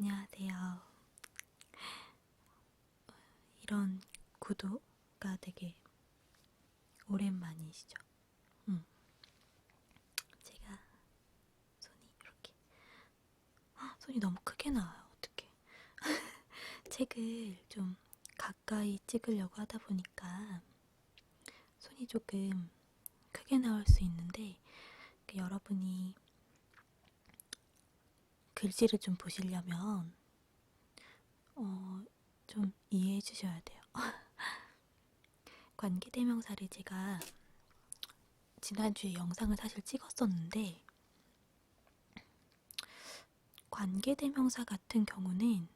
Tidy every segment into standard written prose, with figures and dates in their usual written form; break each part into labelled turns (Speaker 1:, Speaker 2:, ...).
Speaker 1: 안녕하세요. 이런 구도가 되게 오랜만이시죠? 제가 손이 이렇게 손이 너무 크게 나와요. 어떡해. 책을 좀 가까이 찍으려고 하다 보니까 손이 조금 크게 나올 수 있는데 여러분이 글씨를 좀 보시려면 좀 이해해 주셔야 돼요. 관계대명사를 제가 지난주에 영상을 사실 찍었었는데 관계대명사 같은 경우는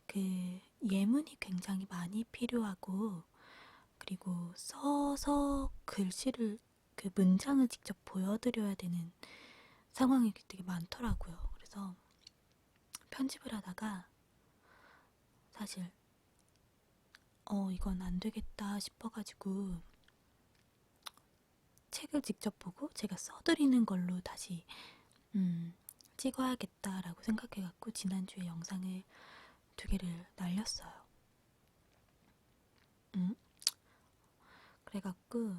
Speaker 1: 그 예문이 굉장히 많이 필요하고 그리고 써서 글씨를 그 문장을 직접 보여드려야 되는 상황이 되게 많더라고요. 그래서 편집을 하다가 사실 이건 안 되겠다 싶어가지고 책을 직접 보고 제가 써드리는 걸로 다시 찍어야겠다라고 생각해갖고 지난주에 영상을 2개를 날렸어요. 그래갖고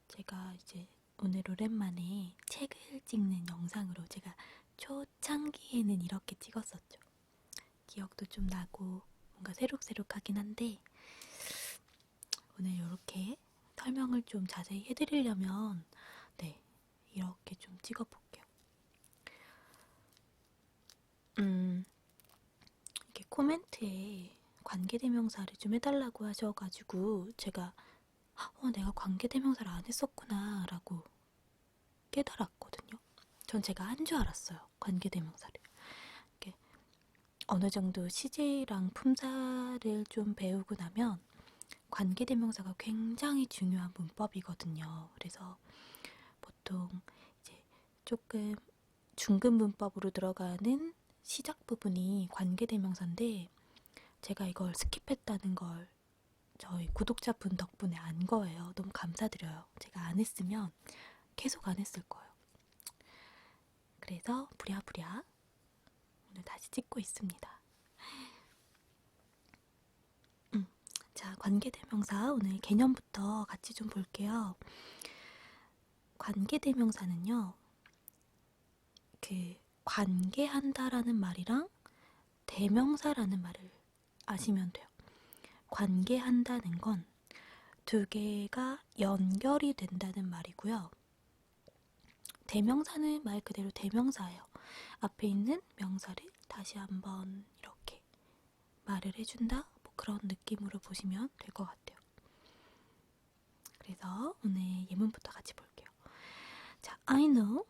Speaker 1: 제가 이제 오늘 오랜만에 책을 찍는 영상으로 제가 초창기에는 이렇게 찍었었죠. 기억도 좀 나고 뭔가 새록새록하긴 한데 오늘 이렇게 설명을 좀 자세히 해드리려면 이렇게 좀 찍어볼게요. 이렇게 코멘트에 관계대명사를 좀 해달라고 하셔가지고 제가 내가 관계대명사를 안 했었구나 라고 깨달았거든요. 전 제가 한 줄 알았어요. 관계대명사를. 이렇게 어느 정도 시제랑 품사를 좀 배우고 나면 관계대명사가 굉장히 중요한 문법이거든요. 그래서 보통 이제 조금 중급 문법으로 들어가는 시작 부분이 관계대명사인데 제가 이걸 스킵했다는 걸 저희 구독자분 덕분에 안 거예요. 너무 감사드려요. 제가 안 했으면 계속 안 했을 거예요. 그래서 부랴부랴 오늘 다시 찍고 있습니다. 자, 관계대명사 오늘 개념부터 같이 좀 볼게요. 관계대명사는요, 그 관계한다라는 말이랑 대명사라는 말을 아시면 돼요. 관계한다는 건 2개가 연결이 된다는 말이고요. 대명사는 말 그대로 대명사예요. 앞에 있는 명사를 다시 한번 이렇게 말을 해준다? 뭐 그런 느낌으로 보시면 될 것 같아요. 그래서 오늘 예문부터 같이 볼게요. 자, I know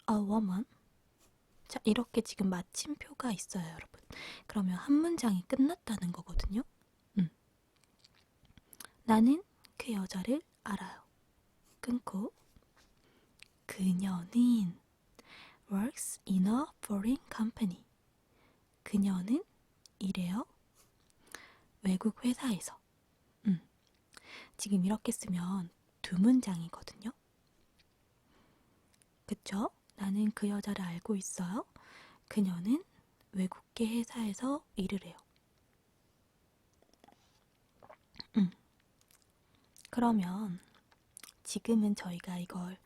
Speaker 1: a woman. 자, 이렇게 지금 마침표가 있어요, 여러분. 그러면 한 문장이 끝났다는 거거든요. 나는 그 여자를 알아요. 끊고 그녀는 works in a foreign company. 그녀는 일해요. 외국 회사에서. 지금 이렇게 쓰면 2문장이거든요. 그쵸? 나는 그 여자를 알고 있어요. 그녀는 외국계 회사에서 일을 해요. 그러면 지금은 저희가 이걸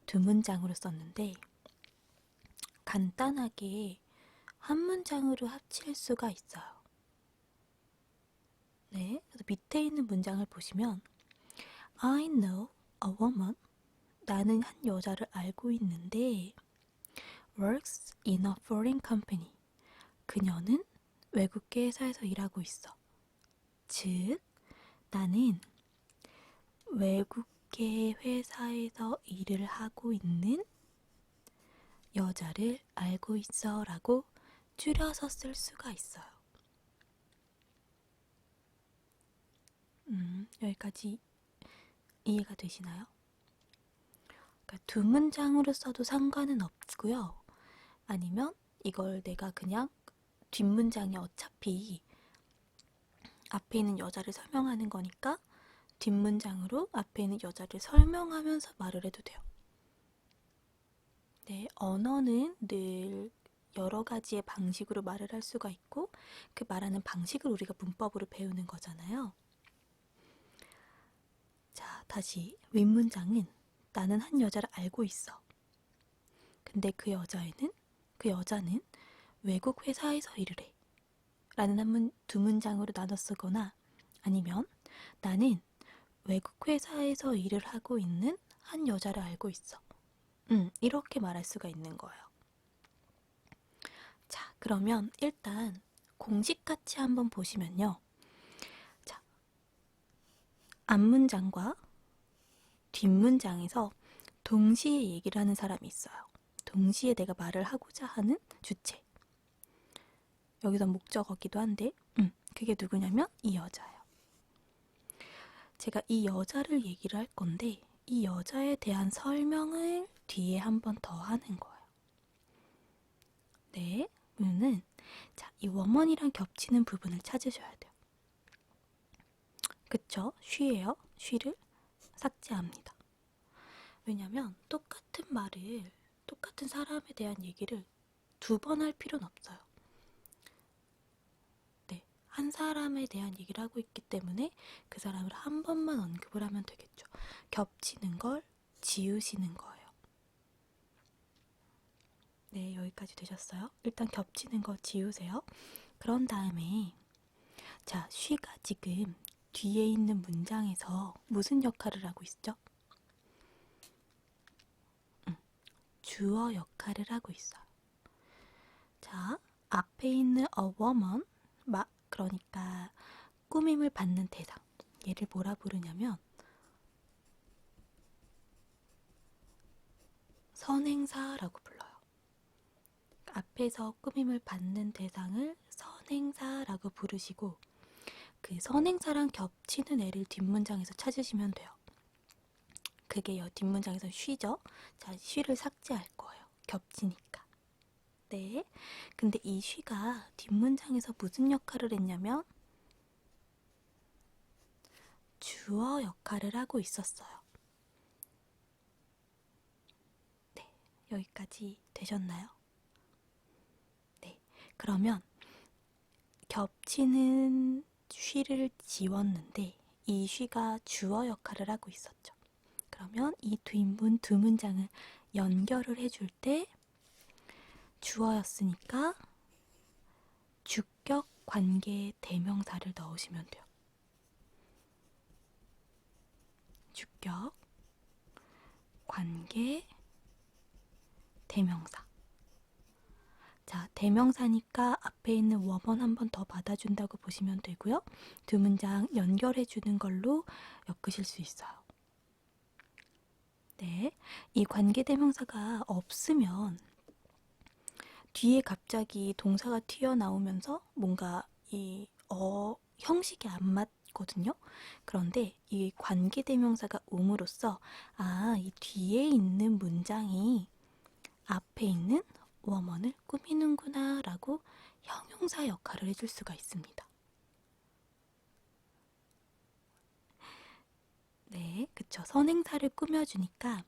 Speaker 1: 2문장으로 썼는데 간단하게 한 문장으로 합칠 수가 있어요. 네, 그래서 밑에 있는 문장을 보시면 I know a woman. 나는 한 여자를 알고 있는데 works in a foreign company. 그녀는 외국계 회사에서 일하고 있어. 즉, 나는 외국계 회사에서 일을 하고 있는 여자를 알고 있어 라고 줄여서 쓸 수가 있어요. 여기까지 이해가 되시나요? 그러니까 2문장으로 써도 상관은 없고요. 아니면 이걸 내가 그냥 뒷문장이 어차피 앞에 있는 여자를 설명하는 거니까 뒷문장으로 앞에 있는 여자를 설명하면서 말을 해도 돼요. 네, 언어는 늘 여러 가지의 방식으로 말을 할 수가 있고 그 말하는 방식을 우리가 문법으로 배우는 거잖아요. 자, 다시 윗문장은 나는 한 여자를 알고 있어. 근데 그 여자는 외국 회사에서 일을 해. 라는 두 문장으로 나눠 쓰거나 아니면 나는 외국 회사에서 일을 하고 있는 한 여자를 알고 있어. 이렇게 말할 수가 있는 거예요. 자, 그러면 일단 공식같이 한번 보시면요. 자, 앞문장과 뒷문장에서 동시에 얘기를 하는 사람이 있어요. 동시에 내가 말을 하고자 하는 주체. 여기서 목적어기도 한데, 그게 누구냐면 이 여자예요. 제가 이 여자를 얘기를 할 건데, 이 여자에 대한 설명을 뒤에 한 번 더 하는 거예요. 네, 는 자, 이 woman이랑 겹치는 부분을 찾으셔야 돼요. 그쵸? she예요. she를 삭제합니다. 왜냐면 똑같은 말을, 똑같은 사람에 대한 얘기를 두 번 할 필요는 없어요. 네, 한 사람에 대한 얘기를 하고 있기 때문에 그 사람을 한 번만 언급을 하면 되겠죠. 겹치는 걸 지우시는 거예요. 네, 여기까지 되셨어요? 일단 겹치는 거 지우세요. 그런 다음에 자, she가 지금 뒤에 있는 문장에서 무슨 역할을 하고 있죠? 주어 역할을 하고 있어요. 자, 앞에 있는 a woman, 그러니까 꾸밈을 받는 대상. 얘를 뭐라 부르냐면 선행사라고 불러요. 앞에서 꾸밈을 받는 대상을 선행사라고 부르시고 그 선행사랑 겹치는 애를 뒷문장에서 찾으시면 돼요. 그게 뒷문장에서 she죠. 자, she를 삭제할 거예요. 겹치니까. 네. 근데 이 she가 뒷문장에서 무슨 역할을 했냐면 주어 역할을 하고 있었어요. 네. 여기까지 되셨나요? 네. 그러면 겹치는 she를 지웠는데 이 she가 주어 역할을 하고 있었죠. 그러면 이 두 문장을 연결을 해줄 때 주어였으니까 주격 관계 대명사를 넣으시면 돼요. 주격 관계 대명사. 자, 대명사니까 앞에 있는 woman 한 번 더 받아준다고 보시면 되고요. 두 문장 연결해주는 걸로 엮으실 수 있어요. 네, 이 관계 대명사가 없으면 뒤에 갑자기 동사가 튀어나오면서 뭔가 형식이 안 맞거든요. 그런데 이 관계대명사가 옴으로써 이 뒤에 있는 문장이 앞에 있는 woman을 꾸미는구나 라고 형용사 역할을 해줄 수가 있습니다. 네, 그쵸. 선행사를 꾸며주니까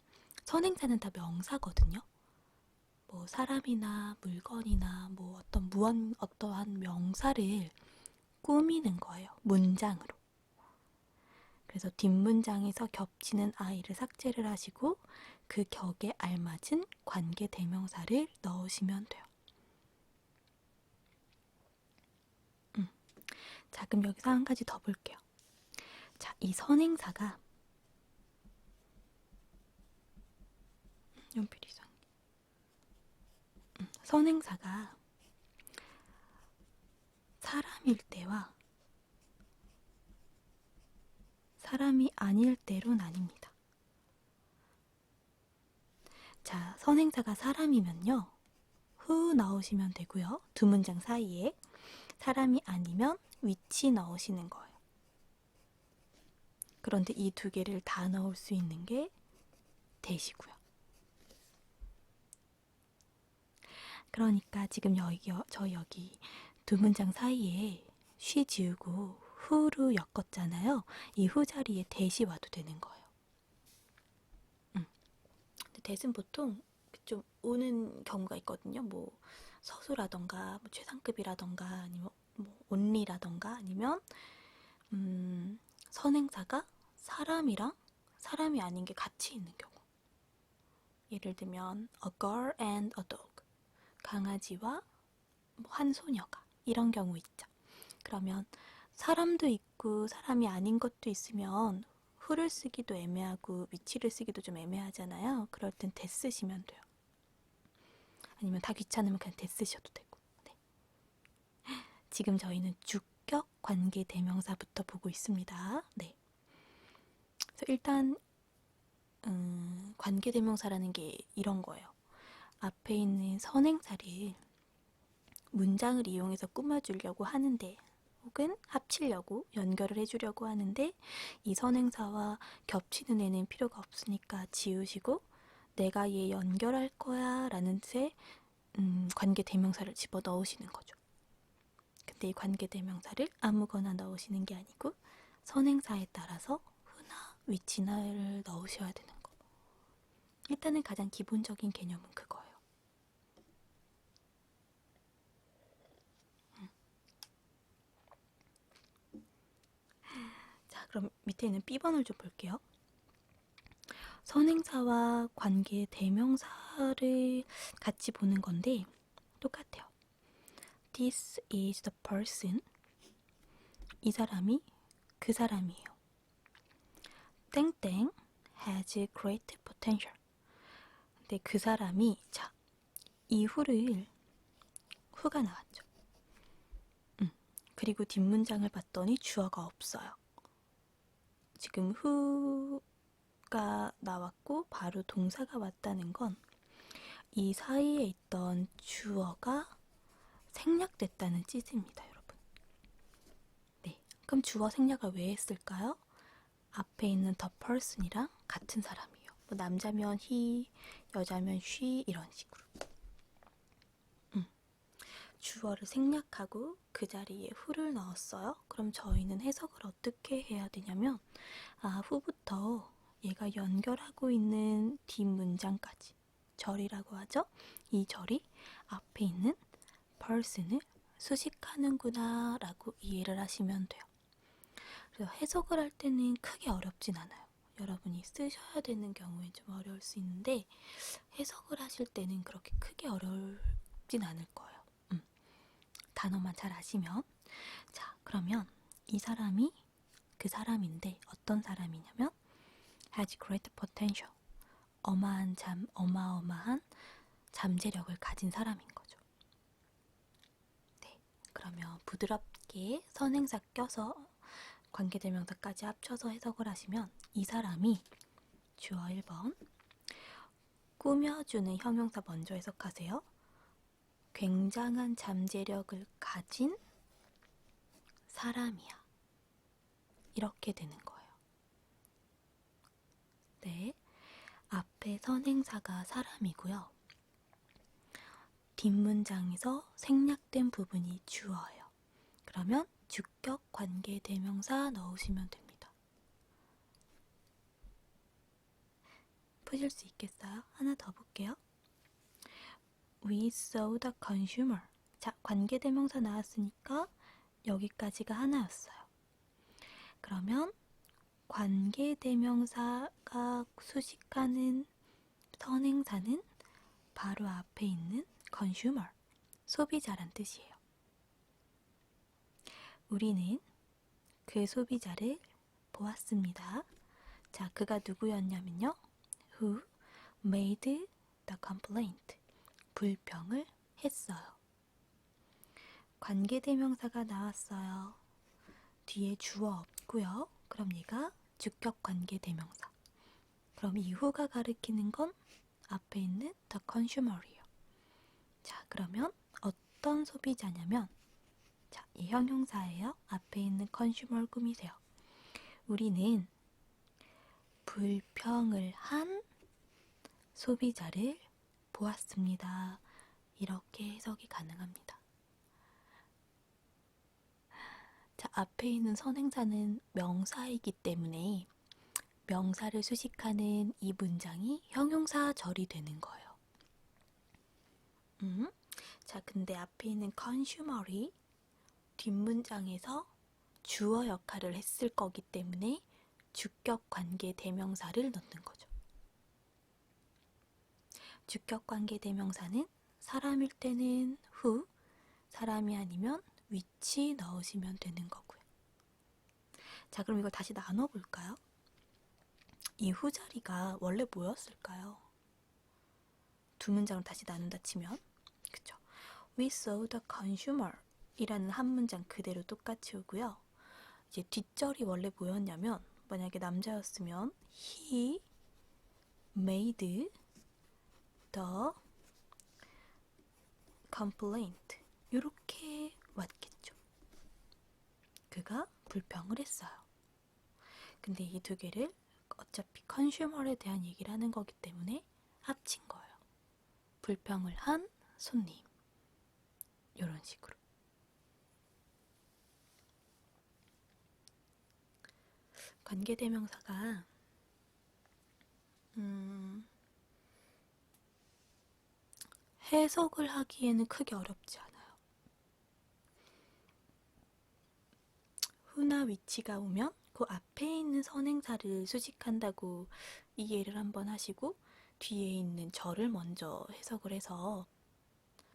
Speaker 1: 선행사는 다 명사거든요. 뭐 사람이나 물건이나 뭐 어떠한 명사를 꾸미는 거예요. 문장으로. 그래서 뒷문장에서 겹치는 I를 삭제를 하시고 그 격에 알맞은 관계 대명사를 넣으시면 돼요. 자, 그럼 여기서 한 가지 더 볼게요. 자, 이 선행사가 연필 이상해. 선행사가 사람일 때와 사람이 아닐 때로 나뉩니다. 자, 선행사가 사람이면요. who 넣으시면 되고요. 두 문장 사이에 사람이 아니면 which 넣으시는 거예요. 그런데 이 두 개를 다 넣을 수 있는 게 that이고요. 그러니까 지금 여기 두 문장 사이에 she 지우고 who로 엮었잖아요. 이 who 자리에 that이 와도 되는 거예요. 근데 that은 보통 좀 오는 경우가 있거든요. 뭐 서수라던가 뭐 최상급이라던가 아니면 뭐 온리라던가 아니면 선행사가 사람이랑 사람이 아닌 게 같이 있는 경우. 예를 들면 a girl and a dog. 강아지와 뭐 한 소녀가 이런 경우 있죠. 그러면 사람도 있고 사람이 아닌 것도 있으면 who를 쓰기도 애매하고 위치를 쓰기도 좀 애매하잖아요. 그럴 땐 that 쓰시면 돼요. 아니면 다 귀찮으면 그냥 that 쓰셔도 되고. 네. 지금 저희는 주격 관계 대명사부터 보고 있습니다. 네. 그래서 일단 관계 대명사라는 게 이런 거예요. 앞에 있는 선행사를 문장을 이용해서 꾸며주려고 하는데 혹은 합치려고 연결을 해주려고 하는데 이 선행사와 겹치는 애는 필요가 없으니까 지우시고 내가 얘 연결할 거야 라는 뜻의 관계 대명사를 집어 넣으시는 거죠. 근데 이 관계 대명사를 아무거나 넣으시는 게 아니고 선행사에 따라서 후나 위치나를 넣으셔야 되는 거. 일단은 가장 기본적인 개념은 그거예요. 자, 그럼 밑에 있는 B번을 좀 볼게요. 선행사와 관계 대명사를 같이 보는 건데 똑같아요. This is the person. 이 사람이 그 사람이에요. 땡땡 has great potential. 근데 그 사람이 자, 이후를 후가 나왔죠. 그리고 뒷문장을 봤더니 주어가 없어요. 지금 후가 나왔고 바로 동사가 왔다는 건 이 사이에 있던 주어가 생략됐다는 뜻입니다, 여러분. 네, 그럼 주어 생략을 왜 했을까요? 앞에 있는 the person이랑 같은 사람이에요. 뭐 남자면 he, 여자면 she 이런 식으로. 주어를 생략하고 그 자리에 who를 넣었어요. 그럼 저희는 해석을 어떻게 해야 되냐면 who부터 얘가 연결하고 있는 뒷문장까지 절이라고 하죠. 이 절이 앞에 있는 person을 수식하는구나 라고 이해를 하시면 돼요. 그래서 해석을 할 때는 크게 어렵진 않아요. 여러분이 쓰셔야 되는 경우에 좀 어려울 수 있는데 해석을 하실 때는 그렇게 크게 어렵진 않을 거예요. 단어만 잘 아시면. 자, 그러면 이 사람이 그 사람인데 어떤 사람이냐면 has great potential. 어마어마한 잠재력을 가진 사람인 거죠. 네, 그러면 부드럽게 선행사 껴서 관계대명사까지 합쳐서 해석을 하시면 이 사람이 주어 1번 꾸며주는 형용사 먼저 해석하세요. 굉장한 잠재력을 가진 사람이야. 이렇게 되는 거예요. 네, 앞에 선행사가 사람이고요. 뒷문장에서 생략된 부분이 주어예요. 그러면 주격 관계 대명사 넣으시면 됩니다. 푸실 수 있겠어요? 하나 더 볼게요. We saw the consumer. 자, 관계 대명사 나왔으니까 여기까지가 하나였어요. 그러면 관계 대명사가 수식하는 선행사는 바로 앞에 있는 consumer, 소비자란 뜻이에요. 우리는 그 소비자를 보았습니다. 자, 그가 누구였냐면요. Who made the complaint. 불평을 했어요. 관계대명사가 나왔어요. 뒤에 주어 없고요. 그럼 얘가 주격 관계대명사. 그럼 이후가 가리키는 건 앞에 있는 the consumer이에요. 자, 그러면 어떤 소비자냐면 자, 이 형용사예요. 앞에 있는 consumer 꾸미세요. 우리는 불평을 한 소비자를 보았습니다. 이렇게 해석이 가능합니다. 자, 앞에 있는 선행사는 명사이기 때문에 명사를 수식하는 이 문장이 형용사절이 되는 거예요. 자, 근데 앞에 있는 consumer이 뒷문장에서 주어 역할을 했을 거기 때문에 주격 관계 대명사를 넣는 거죠. 주격 관계 대명사는 사람일 때는 who, 사람이 아니면 which 넣으시면 되는 거고요. 자, 그럼 이걸 다시 나눠볼까요? 이 who 자리가 원래 뭐였을까요? 두 문장을 다시 나눈다 치면, 그쵸? We saw the consumer 이라는 한 문장 그대로 똑같이 오고요. 이제 뒷절이 원래 뭐였냐면, 만약에 남자였으면 he made the complaint 이렇게 왔겠죠. 그가 불평을 했어요. 근데 이 두 개를 어차피 컨슈머에 대한 얘기를 하는 거기 때문에 합친 거예요. 불평을 한 손님. 이런 식으로. 관계대명사가 해석을 하기에는 크게 어렵지 않아요. who나 which가 오면 그 앞에 있는 선행사를 수식한다고 이해를 한번 하시고 뒤에 있는 절을 먼저 해석을 해서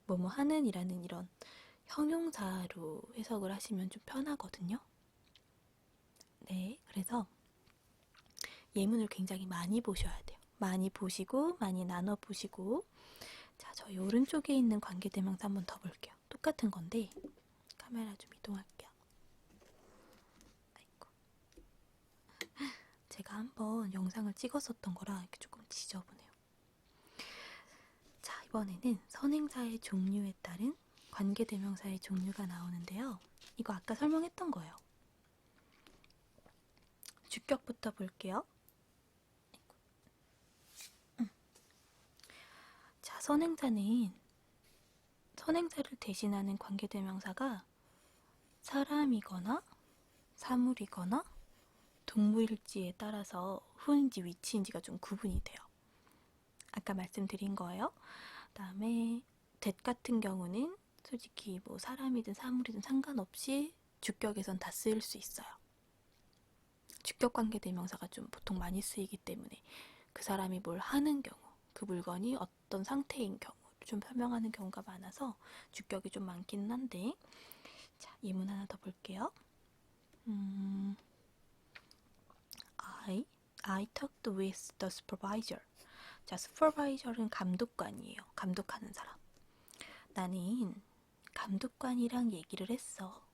Speaker 1: 뭐뭐 하는 이라는 이런 형용사로 해석을 하시면 좀 편하거든요. 네, 그래서 예문을 굉장히 많이 보셔야 돼요. 많이 보시고 많이 나눠보시고. 자, 저희 오른쪽에 있는 관계대명사 한번 더 볼게요. 똑같은 건데 카메라 좀 이동할게요. 아이고. 제가 한번 영상을 찍었었던 거라 이렇게 조금 지저분해요. 자, 이번에는 선행사의 종류에 따른 관계대명사의 종류가 나오는데요. 이거 아까 설명했던 거예요. 주격부터 볼게요. 자, 선행사를 대신하는 관계대명사가 사람이거나 사물이거나 동물일지에 따라서 who인지 which인지가 좀 구분이 돼요. 아까 말씀드린 거예요. 그다음에 that 같은 경우는 솔직히 뭐 사람이든 사물이든 상관없이 주격에선 다 쓰일 수 있어요. 주격 관계 대명사가 좀 보통 많이 쓰이기 때문에 그 사람이 뭘 하는 경우, 그 물건이 어떤 상태인 경우 좀 설명하는 경우가 많아서 주격이 좀 많기는 한데, 자, 예문 하나 더 볼게요. I talked with the supervisor. 자, supervisor은 감독관이에요. 감독하는 사람. 나는 감독관이랑 얘기를 했어.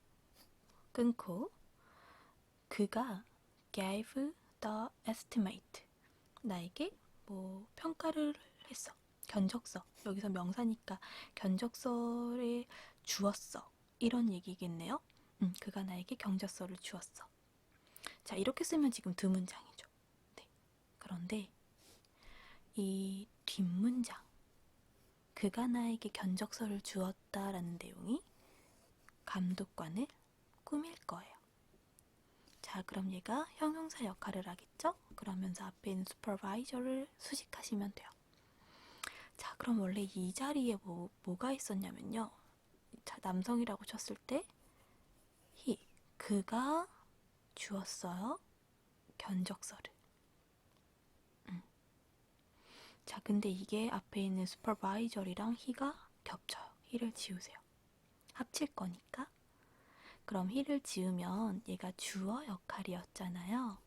Speaker 1: 끊고 그가 gave the estimate. 나에게 뭐 평가를 했어. 견적서. 여기서 명사니까 견적서를 주었어. 이런 얘기겠네요. 그가 나에게 견적서를 주었어. 자, 이렇게 쓰면 지금 두 문장이죠. 네. 그런데 이 뒷문장, 그가 나에게 견적서를 주었다라는 내용이 감독관을 꾸밀 거예요. 자, 그럼 얘가 형용사 역할을 하겠죠? 그러면서 앞에 있는 supervisor를 수식하시면 돼요. 자, 그럼 원래 이 자리에 뭐가 있었냐면요. 자, 남성이라고 쳤을 때 he, 그가 주었어요. 견적서를. 자, 근데 이게 앞에 있는 supervisor이랑 he가 겹쳐요. he를 지우세요. 합칠 거니까. 그럼 he를 지우면 얘가 주어 역할이었잖아요.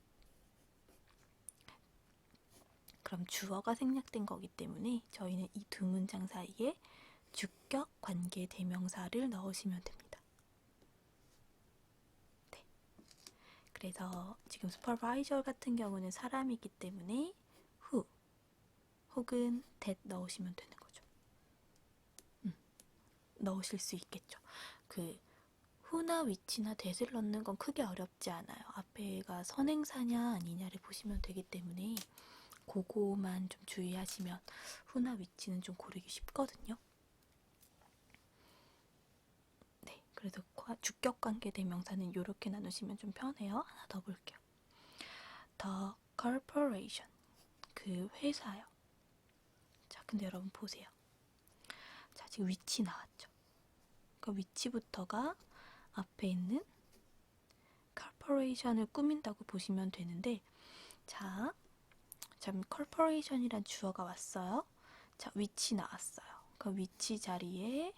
Speaker 1: 그럼 주어가 생략된 거기 때문에 저희는 이 두 문장 사이에 주격 관계 대명사를 넣으시면 됩니다. 네. 그래서 지금 supervisor 같은 경우는 사람이기 때문에 who 혹은 that 넣으시면 되는 거죠. 넣으실 수 있겠죠. 그 who나 which나 that을 넣는 건 크게 어렵지 않아요. 앞에가 선행사냐 아니냐를 보시면 되기 때문에 그거만 좀 주의하시면 who나 which는 좀 고르기 쉽거든요. 네, 그래서 주격 관계 대명사는 이렇게 나누시면 좀 편해요. 하나 더 볼게요. The corporation, 그 회사요. 자, 근데 여러분 보세요. 자, 지금 위치 나왔죠. 그 위치부터가 앞에 있는 corporation을 꾸민다고 보시면 되는데, 자, corporation이란 주어가 왔어요. 자, 위치 나왔어요. 그 위치 자리에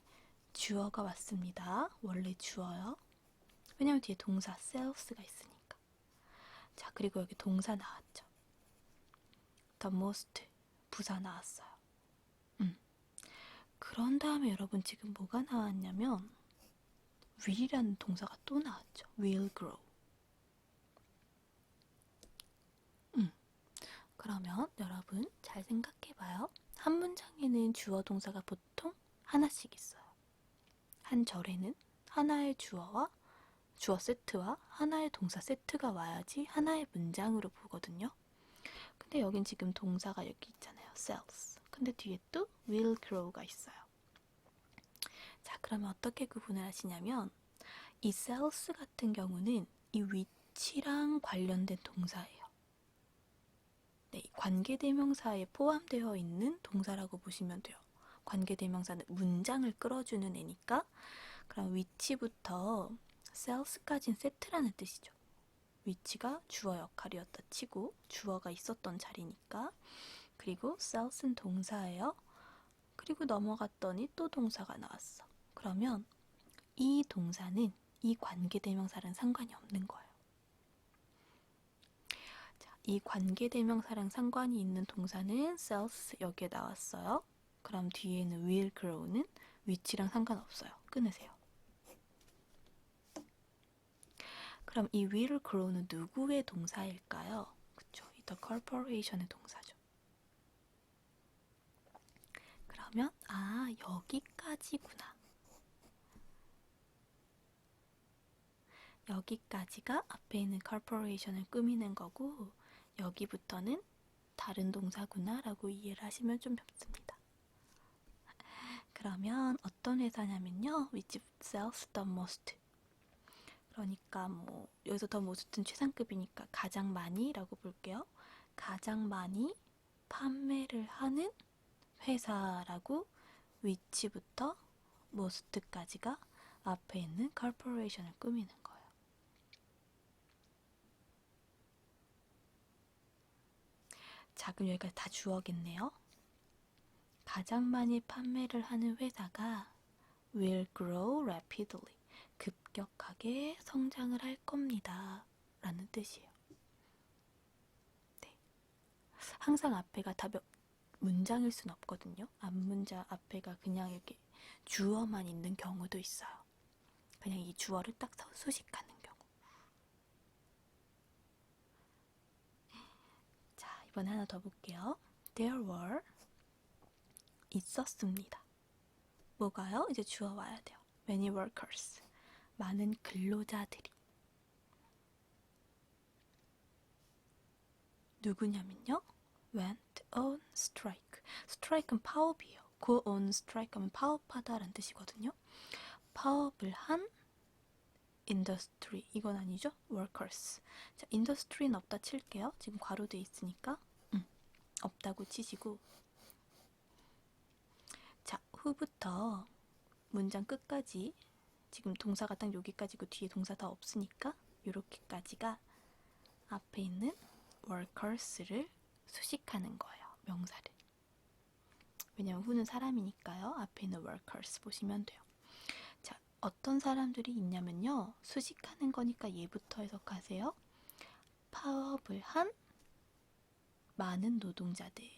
Speaker 1: 주어가 왔습니다. 원래 주어요. 왜냐면 뒤에 동사 sells가 있으니까. 자, 그리고 여기 동사 나왔죠. the most 부사 나왔어요. 그런 다음에 여러분 지금 뭐가 나왔냐면 will이라는 동사가 또 나왔죠. will grow. 그러면 여러분 잘 생각해봐요. 한 문장에는 주어 동사가 보통 하나씩 있어요. 한 절에는 하나의 주어와 주어 세트와 하나의 동사 세트가 와야지 하나의 문장으로 보거든요. 근데 여긴 지금 동사가 여기 있잖아요. sells. 근데 뒤에 또 will grow가 있어요. 자, 그러면 어떻게 구분을 하시냐면 이 sells 같은 경우는 이 위치랑 관련된 동사예요. 네, 관계대명사에 포함되어 있는 동사라고 보시면 돼요. 관계대명사는 문장을 끌어주는 애니까 그럼 위치부터 sells까지는 세트라는 뜻이죠. 위치가 주어 역할이었다 치고 주어가 있었던 자리니까. 그리고 sells는 동사예요. 그리고 넘어갔더니 또 동사가 나왔어. 그러면 이 동사는 이 관계대명사랑 상관이 없는 거예요. 자, 이 관계대명사랑 상관이 있는 동사는 sells 여기에 나왔어요. 그럼 뒤에는 will grow는 위치랑 상관없어요. 끊으세요. 그럼 이 will grow는 누구의 동사일까요? 그쵸, 이 the corporation의 동사죠. 그러면 여기까지구나. 여기까지가 앞에 있는 corporation을 꾸미는 거고 여기부터는 다른 동사구나 라고 이해를 하시면 좀 쉽습니다. 그러면 어떤 회사냐면요. which sells the most. 그러니까 뭐 여기서 the most는 최상급이니까 가장 많이 라고 볼게요. 가장 많이 판매를 하는 회사라고 위치부터 most까지가 앞에 있는 corporation을 꾸미는 거예요. 자, 그럼 여기까지 다 주어겠네요. 가장 많이 판매를 하는 회사가 will grow rapidly. 급격하게 성장을 할 겁니다. 라는 뜻이에요. 네. 항상 앞에가 다 문장일 순 없거든요. 앞문장 앞에가 그냥 이렇게 주어만 있는 경우도 있어요. 그냥 이 주어를 딱 수식하는 경우. 자, 이번에 하나 더 볼게요. There were 있었습니다. 뭐가요? 이제 주어 와야 돼요. Many workers. 많은 근로자들이. 누구냐면요. went on strike. strike는 파업이에요. go on strike 하면 파업하다 라는 뜻이거든요. 파업을 한 industry. 이건 아니죠? workers. 자, industry는 없다 칠게요. 지금 괄호돼 있으니까 없다고 치시고 자, 후부터 문장 끝까지 지금 동사가 딱 여기까지고 뒤에 동사 다 없으니까 이렇게까지가 앞에 있는 workers를 수식하는 거예요. 명사를. 왜냐면 후는 사람이니까요. 앞에 있는 workers 보시면 돼요. 자, 어떤 사람들이 있냐면요. 수식하는 거니까 얘부터 해석하세요. 파업을 한 많은 노동자들.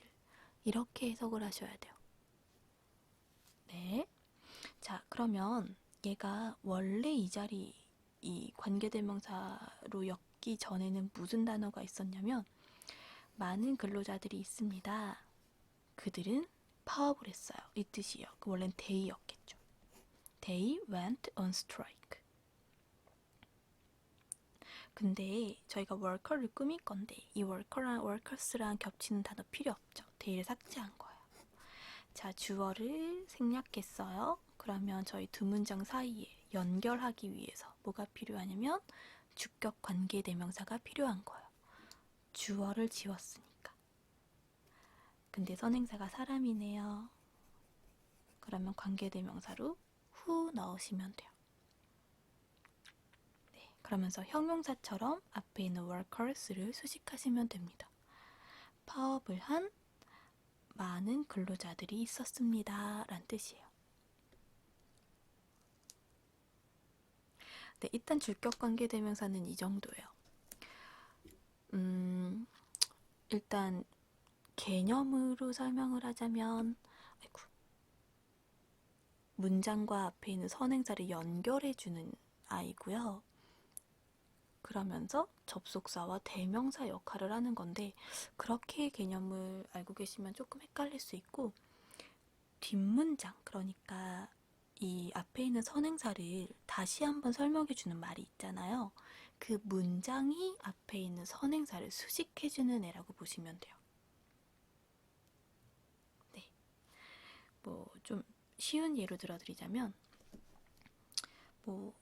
Speaker 1: 이렇게 해석을 하셔야 돼요. 네. 자, 그러면 얘가 원래 이 자리 이 관계대명사로 엮기 전에는 무슨 단어가 있었냐면 많은 근로자들이 있습니다. 그들은 파업을 했어요. 이 뜻이에요. 원래는 they였겠죠. They went on strike. 근데 저희가 worker를 꾸밀 건데 이 worker랑 workers랑 겹치는 단어 필요 없죠. they를 삭제한 거예요. 자, 주어를 생략했어요. 그러면 저희 두 문장 사이에 연결하기 위해서 뭐가 필요하냐면 주격 관계대명사가 필요한 거예요. 주어를 지웠으니까. 근데 선행사가 사람이네요. 그러면 관계대명사로 who 넣으시면 돼요. 네, 그러면서 형용사처럼 앞에 있는 workers를 수식하시면 됩니다. 파업을 한 많은 근로자들이 있었습니다 라는 뜻이에요. 네, 일단 주격 관계대명사는 이 정도예요. 일단 개념으로 설명을 하자면 문장과 앞에 있는 선행사를 연결해주는 아이고요. 그러면서 접속사와 대명사 역할을 하는 건데 그렇게 개념을 알고 계시면 조금 헷갈릴 수 있고 뒷문장, 그러니까 이 앞에 있는 선행사를 다시 한번 설명해주는 말이 있잖아요. 그 문장이 앞에 있는 선행사를 수식해주는 애라고 보시면 돼요. 네, 뭐 좀 쉬운 예로 들어드리자면 뭐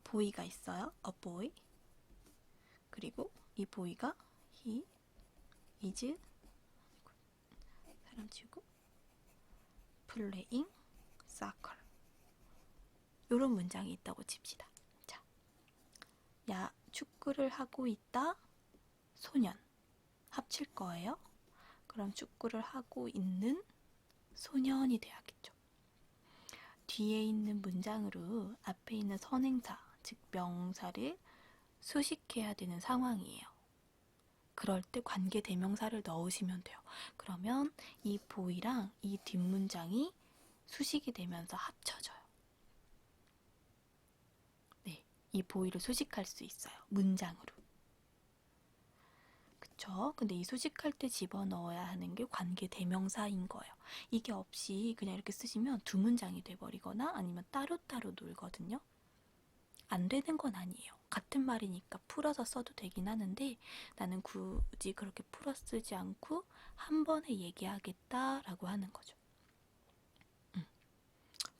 Speaker 1: 보이가 있어요. A boy. 그리고 이 보이가 he is 사람 치우고 playing soccer. 이런 문장이 있다고 칩시다. 자, 야 축구를 하고 있다. 소년 합칠 거예요. 그럼 축구를 하고 있는 소년이 돼야겠죠. 뒤에 있는 문장으로 앞에 있는 선행사, 즉 명사를 수식해야 되는 상황이에요. 그럴 때 관계 대명사를 넣으시면 돼요. 그러면 이 보이랑 이 뒷문장이 수식이 되면서 합쳐져요. 네, 이 보이를 수식할 수 있어요. 문장으로. 그쵸? 근데 이 수식할 때 집어넣어야 하는 게 관계 대명사인 거예요. 이게 없이 그냥 이렇게 쓰시면 두 문장이 돼버리거나 아니면 따로따로 놀거든요. 안 되는 건 아니에요. 같은 말이니까 풀어서 써도 되긴 하는데 나는 굳이 그렇게 풀어 쓰지 않고 한 번에 얘기하겠다라고 하는 거죠.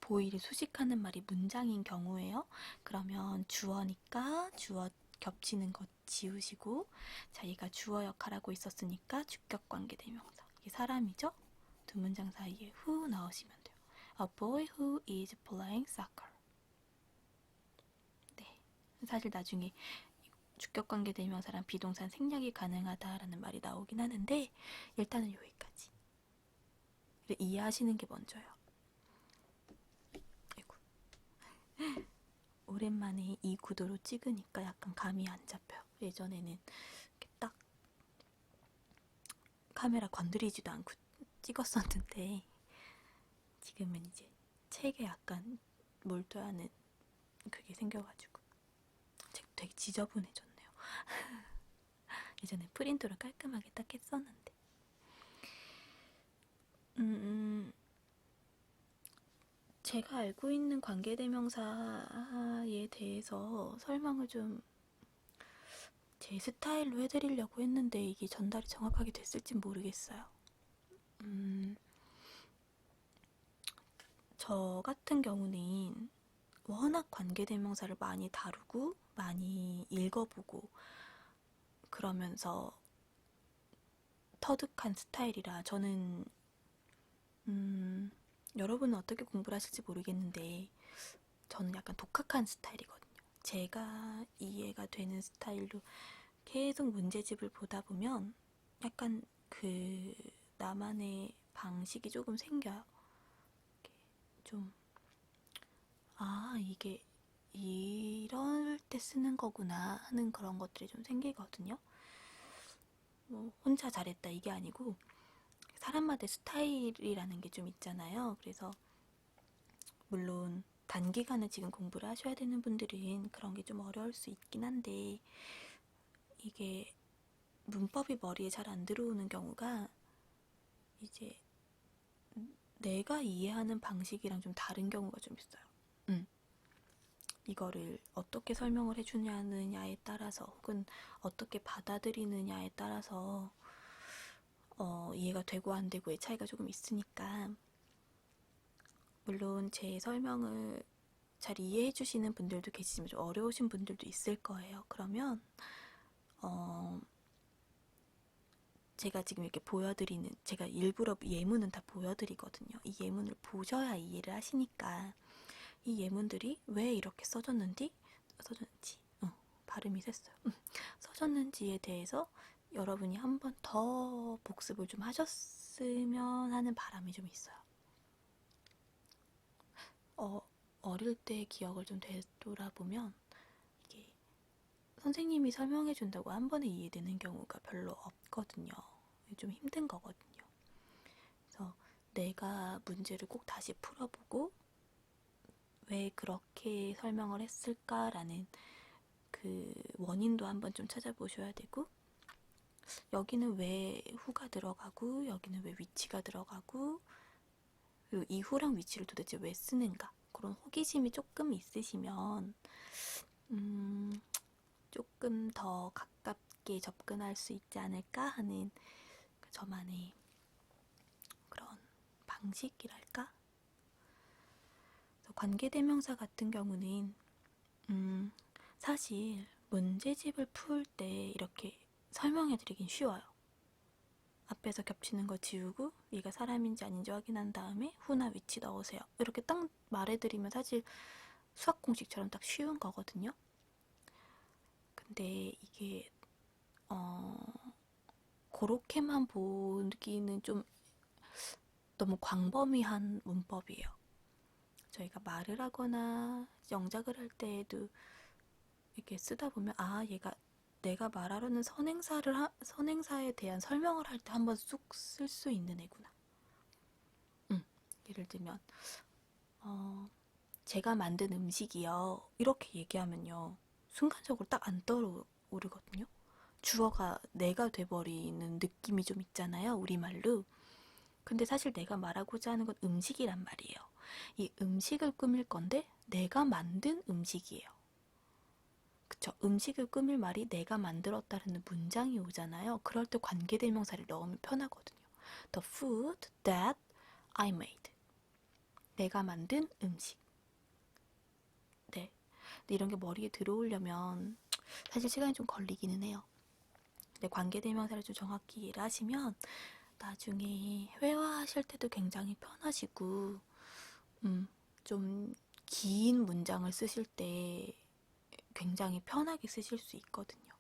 Speaker 1: 보이를 수식하는 말이 문장인 경우에요. 그러면 주어니까 주어 겹치는 것 지우시고 자기가 주어 역할하고 있었으니까 주격관계 대명사. 이게 사람이죠? 두 문장 사이에 who 넣으시면 돼요. A boy who is playing soccer. 네, 사실 나중에 주격관계 대명사랑 비동산 생략이 가능하다라는 말이 나오긴 하는데 일단은 여기까지. 이해하시는 게 먼저요. 오랜만에 이 구도로 찍으니까 약간 감이 안 잡혀요. 예전에는 이렇게 딱 카메라 건드리지도 않고 찍었었는데 지금은 이제 책에 약간 몰두하는 그게 생겨가지고 책 되게 지저분해졌네요. 예전에 프린터로 깔끔하게 딱 했었는데 제가 알고 있는 관계대명사에 대해서 설명을 좀 제 스타일로 해드리려고 했는데 이게 전달이 정확하게 됐을지 모르겠어요. 저 같은 경우는 워낙 관계대명사를 많이 다루고 많이 읽어보고 그러면서 터득한 스타일이라 저는 여러분은 어떻게 공부를 하실지 모르겠는데 저는 약간 독학한 스타일이거든요. 제가 이해가 되는 스타일로 계속 문제집을 보다 보면 약간 그 나만의 방식이 조금 생겨요. 좀 이게 이럴 때 쓰는 거구나 하는 그런 것들이 좀 생기거든요. 뭐 혼자 잘했다 이게 아니고 사람마다 스타일이라는 게 좀 있잖아요. 그래서 물론 단기간에 지금 공부를 하셔야 되는 분들은 그런 게 좀 어려울 수 있긴 한데 이게 문법이 머리에 잘 안 들어오는 경우가 이제 내가 이해하는 방식이랑 좀 다른 경우가 좀 있어요. 이거를 어떻게 설명을 해주느냐에 따라서 혹은 어떻게 받아들이느냐에 따라서 이해가 되고 안 되고의 차이가 조금 있으니까 물론 제 설명을 잘 이해해 주시는 분들도 계시지만 좀 어려우신 분들도 있을 거예요. 그러면 제가 지금 이렇게 보여드리는, 제가 일부러 예문은 다 보여드리거든요. 이 예문을 보셔야 이해를 하시니까 이 예문들이 왜 이렇게 써졌는지, 발음이 샜어요. 써졌는지에 대해서 여러분이 한 번 더 복습을 좀 하셨으면 하는 바람이 좀 있어요. 어릴 때의 기억을 좀 되돌아보면 이게 선생님이 설명해 준다고 한 번에 이해되는 경우가 별로 없거든요. 좀 힘든 거거든요. 그래서 내가 문제를 꼭 다시 풀어보고 왜 그렇게 설명을 했을까라는 그 원인도 한번 좀 찾아보셔야 되고, 여기는 왜 후가 들어가고 여기는 왜 위치가 들어가고, 그리고 이 후랑 위치를 도대체 왜 쓰는가, 그런 호기심이 조금 있으시면 조금 더 가깝게 접근할 수 있지 않을까 하는 저만의 그런 방식이랄까? 관계대명사 같은 경우는 사실 문제집을 풀 때 이렇게 설명해드리긴 쉬워요. 앞에서 겹치는 거 지우고 얘가 사람인지 아닌지 확인한 다음에 후나 위치 넣으세요. 이렇게 딱 말해드리면 사실 수학 공식처럼 딱 쉬운 거거든요. 근데 이게 그렇게만 보기는 좀 너무 광범위한 문법이에요. 저희가 말을 하거나 영작을 할 때에도 이렇게 쓰다 보면 얘가 내가 말하려는 선행사에 대한 설명을 할 때 한번 쑥 쓸 수 있는 애구나. 예를 들면 제가 만든 음식이요, 이렇게 얘기하면요 순간적으로 딱 안 떠오르거든요. 주어가 내가 돼버리는 느낌이 좀 있잖아요, 우리말로. 근데 사실 내가 말하고자 하는 건 음식이란 말이에요. 이 음식을 꾸밀 건데 내가 만든 음식이에요. 그쵸? 음식을 꾸밀 말이 내가 만들었다는 문장이 오잖아요. 그럴 때 관계대명사를 넣으면 편하거든요. The food that I made. 내가 만든 음식. 네. 근데 이런 게 머리에 들어오려면 사실 시간이 좀 걸리기는 해요. 근데 관계대명사를 좀 정확히 이해를 하시면 나중에 회화하실 때도 굉장히 편하시고, 좀 긴 문장을 쓰실 때 굉장히 편하게 쓰실 수 있거든요.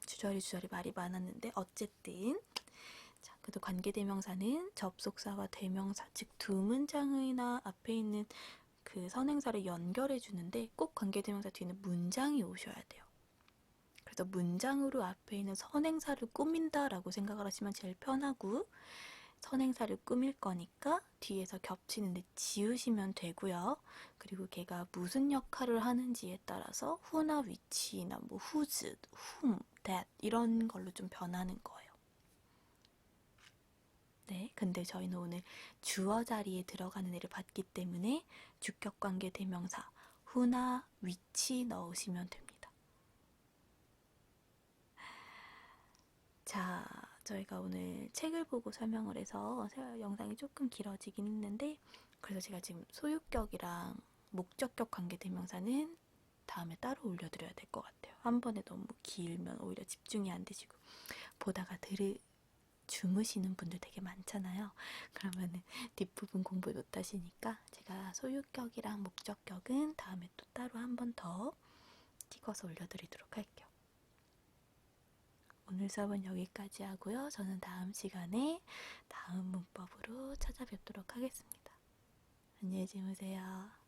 Speaker 1: 주저리 말이 많았는데 어쨌든, 자, 그래도 관계대명사는 접속사와 대명사, 즉 두 문장이나 앞에 있는 그 선행사를 연결해 주는데 꼭 관계대명사 뒤에는 문장이 오셔야 돼요. 그래서 문장으로 앞에 있는 선행사를 꾸민다라고 생각을 하시면 제일 편하고, 선행사를 꾸밀 거니까 뒤에서 겹치는데 지우시면 되고요. 그리고 걔가 무슨 역할을 하는지에 따라서 who나 which나 뭐 whose, whom, that 이런 걸로 좀 변하는 거예요. 네, 근데 저희는 오늘 주어 자리에 들어가는 애를 봤기 때문에 주격관계 대명사 who나 which 넣으시면 됩니다. 자, 저희가 오늘 책을 보고 설명을 해서 영상이 조금 길어지긴 했는데, 그래서 제가 지금 소유격이랑 목적격 관계대명사는 다음에 따로 올려드려야 될 것 같아요. 한 번에 너무 길면 오히려 집중이 안 되시고, 보다가 주무시는 분들 되게 많잖아요. 그러면은 뒷부분 공부 못하시니까 제가 소유격이랑 목적격은 다음에 또 따로 한 번 더 찍어서 올려드리도록 할게요. 오늘 수업은 여기까지 하고요. 저는 다음 시간에 다음 문법으로 찾아뵙도록 하겠습니다. 안녕히 주무세요.